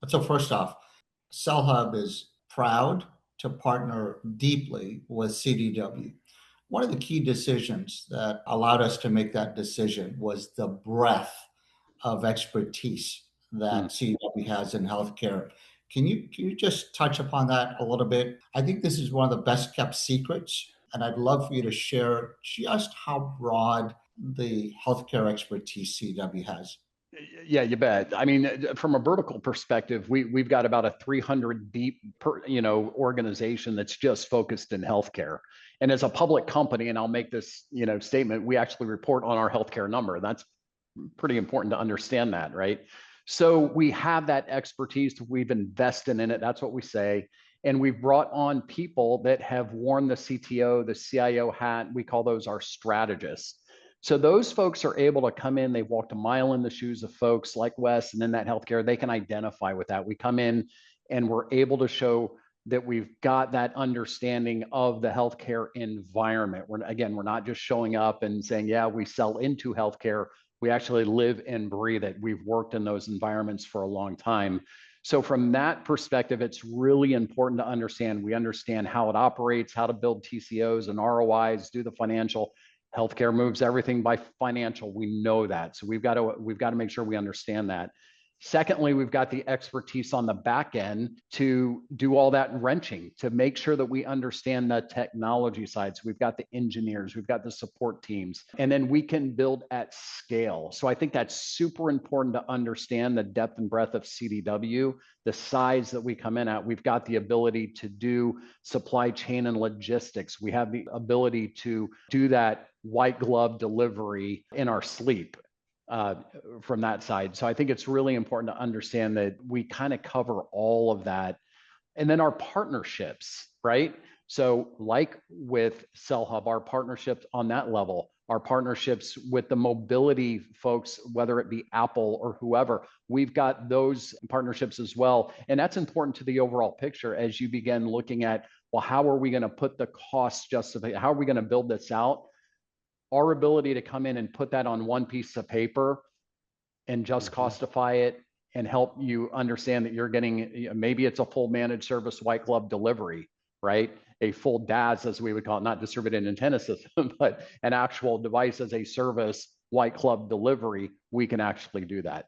So first off, Cellhub is proud to partner deeply with CDW. One of the key decisions that allowed us to make that decision was the breadth of expertise Hmm. that CDW has in healthcare. Can you just touch upon that a little bit? I think this is one of the best kept secrets, and I'd love for you to share just how broad the healthcare expertise CDW has. Yeah, you bet. I mean, from a vertical perspective, we've got about a 300 deep, organization that's just focused in healthcare. And as a public company, and I'll make this, statement, we actually report on our healthcare number. That's pretty important to understand that, right? So we have that expertise. We've invested in it. That's what we say. And we've brought on people that have worn the CTO, the CIO hat. We call those our strategists. So those folks are able to come in, they've walked a mile in the shoes of folks like Wes and in that healthcare, they can identify with that. We come in and we're able to show that we've got that understanding of the healthcare environment. We're not just showing up and saying, yeah, we sell into healthcare. We actually live and breathe it. We've worked in those environments for a long time. So from that perspective, it's really important to understand. We understand how it operates, how to build TCOs and ROIs, do the financial. Healthcare moves everything by financial. We know that. So we've got to make sure we understand that. Secondly, we've got the expertise on the back end to do all that wrenching, to make sure that we understand the technology side. So we've got the engineers, we've got the support teams, and then we can build at scale. So I think that's super important to understand the depth and breadth of CDW, the size that we come in at. We've got the ability to do supply chain and logistics. We have the ability to do that white glove delivery in our sleep from that side. So I think it's really important to understand that we kind of cover all of that. And then our partnerships, right? So like with Cellhub, our partnerships on that level, our partnerships with the mobility folks, whether it be Apple or whoever, we've got those partnerships as well. And that's important to the overall picture as you begin looking at, well, how are we going to put the costs justify? How are we going to build this out? Our ability to come in and put that on one piece of paper and just costify it and help you understand that you're getting, maybe it's a full managed service white glove delivery, right? A full DAS, as we would call it, not distributed antenna system, but an actual device as a service white glove delivery. We can actually do that.